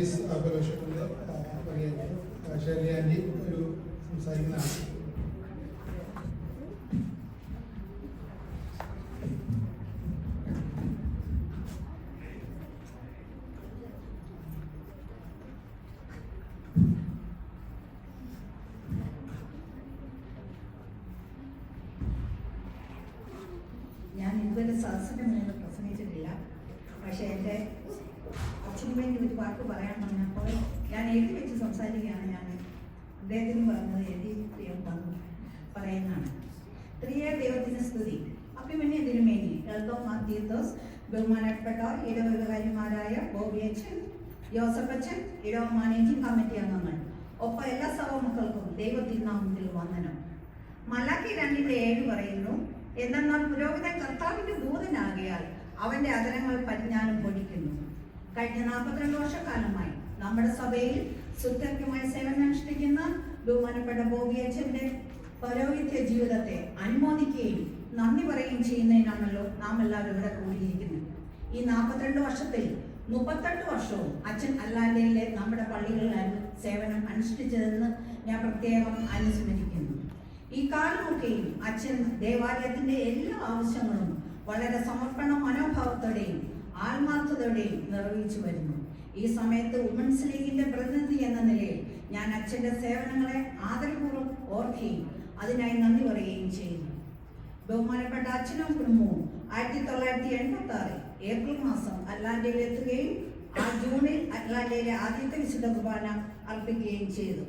Service ഫെലോഷിപ്പിൻ്റെ വകയായിട്ട് Shirley anti ഒരു സംസാരിക്കുന്നതാണ്. ഞാൻ ഇതുവരെ സദസ്സിൻ്റെ മുന്നിൽ പ്രസംഗിച്ചിട്ടില്ല. പക്ഷേ എൻ്റെ അച്ഛന് വേണ്ടി ഒരു വാക്ക് പറയാൻ പറഞ്ഞപ്പോൾ ഞാൻ എഴുതി വെച്ച് സംസാരിക്കുകയാണ്. ഞാൻ അദ്ദേഹത്തിന് പറഞ്ഞത് എഴുതി വന്നു പറയുന്നതാണ്. ത്രിയേക ദൈവത്തിന് സ്തുതി. അഭിമന്യ തിരുമേനി, എൽദോ മാത്യൂത്തോസ്, ബഹുമാനപ്പെട്ട ഇടവകാരിമാരായ ബോബി അച്ഛൻ, ജോസഫ് അച്ഛൻ, ഇടവ മാനേജിംഗ് കമ്മിറ്റി അംഗങ്ങൾ, ഒപ്പം എല്ലാ സഭമക്കൾക്കും ദൈവത്തിരുനാമത്തിൽ വന്ദനം. മലാക്കി 2:7 പറയുന്നു, എന്നാൽ പുരോഹിതൻ കർത്താവിന്റെ ദൂതനാകിയാൽ അവന്റെ അധരങ്ങൾ പരിജ്ഞാനം പൊടിക്കുന്നു. കഴിഞ്ഞ 42 വർഷക്കാലമായി നമ്മുടെ സഭയിൽ സുത്യർഹമായ സേവനം അനുഷ്ഠിക്കുന്ന ബഹുമാനപ്പെട്ട ബോബി അച്ഛന്റെ പൗരോഹിത്യ ജീവിതത്തെ അനുമോദിക്കുകയും നന്ദി പറയുകയും ചെയ്യുന്നതിനാണല്ലോ നാം എല്ലാവരും ഇവിടെ കൂടിയിരിക്കുന്നത്. ഈ 42 വർഷത്തിൽ 38 വർഷവും അച്ഛൻ അല്ലാണ്ടയിലെ നമ്മുടെ പള്ളികളിലായിരുന്നു സേവനം അനുഷ്ഠിച്ചതെന്ന് ഞാൻ പ്രത്യേകം അനുസ്മരിക്കുന്നു. ഈ കാലമൊക്കെയും അച്ഛൻ ദേവാലയത്തിന്റെ എല്ലാ ആവശ്യങ്ങളും വളരെ സമർപ്പണ മനോഭാവത്തോടെയും ആത്മാർത്ഥതയോടെയും നിർവഹിച്ചു വരുന്നു. ഈ സമയത്ത് വുമൻസ് ലീഗിന്റെ പ്രതിനിധി എന്ന നിലയിൽ ഞാൻ അച്ഛന്റെ സേവനങ്ങളെ ആദരപൂർവ്വം ഓർക്കുകയും അതിനായി നന്ദി പറയുകയും ചെയ്യുന്നു. ബഹുമാനപ്പെട്ട അച്ഛനും കുടുംബവും 1986 ഏപ്രിൽ മാസം അറ്റ്ലാന്റയിൽ എത്തുകയും ആ ജൂണിൽ അറ്റ്ലാന്റയിലെ ആദ്യത്തെ വിശുദ്ധ കുർബാന അർപ്പിക്കുകയും ചെയ്തു.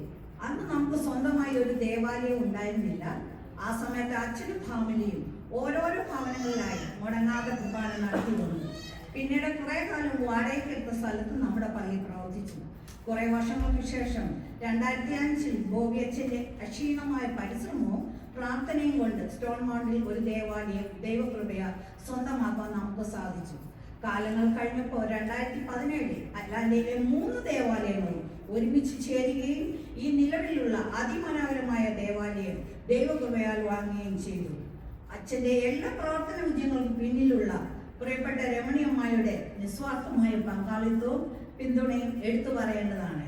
അന്ന് നമുക്ക് സ്വന്തമായി ഒരു ദേവാലയം ഉണ്ടായിരുന്നില്ല. ആ സമയത്ത് അച്ഛനും ഫാമിലിയും ഓരോരോ ഭവനങ്ങളിലായി മുടങ്ങാതെ കുർബാന നടത്തി വന്നു. പിന്നീട് കുറെ കാലം വാടകയ്ക്കെടുത്ത സ്ഥലത്ത് നമ്മുടെ പള്ളി പ്രവർത്തിച്ചു. കുറെ വർഷങ്ങൾക്ക് ശേഷം 2005 ബോബി അച്ഛന്റെ അക്ഷീണമായ പരിശ്രമവും പ്രാർത്ഥനയും കൊണ്ട് സ്റ്റോൺ മൗണ്ടിൽ ഒരു ദേവാലയം ദൈവകൃപയാൽ സ്വന്തമാക്കാൻ നമുക്ക് സാധിച്ചു. കാലങ്ങൾ കഴിഞ്ഞപ്പോൾ 2017 അറ്റ്ലാന്റയിലെ 3 ദേവാലയങ്ങളും ഒരുമിച്ച് ചേരുകയും ഈ നിലവിലുള്ള അതിമനോഹരമായ ദേവാലയം ദൈവകൃപയാൽ വാങ്ങുകയും ചെയ്തു. അച്ഛന്റെ എല്ലാ പ്രവർത്തന വിജയങ്ങൾക്കും പിന്നിലുള്ള പ്രിയപ്പെട്ട രമണിയമ്മയുടെ നിസ്വാർത്ഥമായ പങ്കാളിത്തവും പിന്തുണയും എടുത്തു പറയേണ്ടതാണ്.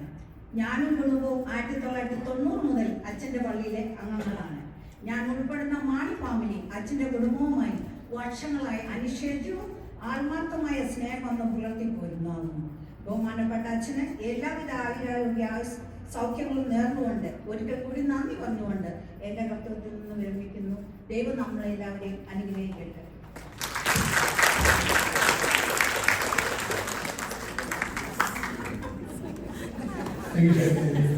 ഞാനും കുടുംബവും 1990 മുതൽ അച്ഛന്റെ പള്ളിയിലെ അംഗങ്ങളാണ്. ഞാൻ ഉൾപ്പെടുന്ന മാണി ഫാമിലി അച്ഛന്റെ കുടുംബവുമായി വർഷങ്ങളായി അനിഷേധ്യവും ആത്മാർത്ഥമായ സ്നേഹബന്ധം പുലർത്തിപ്പോരുന്നു. ബഹുമാനപ്പെട്ട അച്ഛന് എല്ലാവിധ ആരോഗ്യ സൗഖ്യങ്ങളും നേർന്നുകൊണ്ട് ഒരിക്കൽ കൂടി നന്ദി പറഞ്ഞുകൊണ്ട് എൻ്റെ കർത്തവ്യത്തിൽ നിന്ന് വിരമിക്കുന്നു. ദൈവം നമ്മളെല്ലാവരെയും അനുഗ്രഹിക്കട്ടെ. Thank you.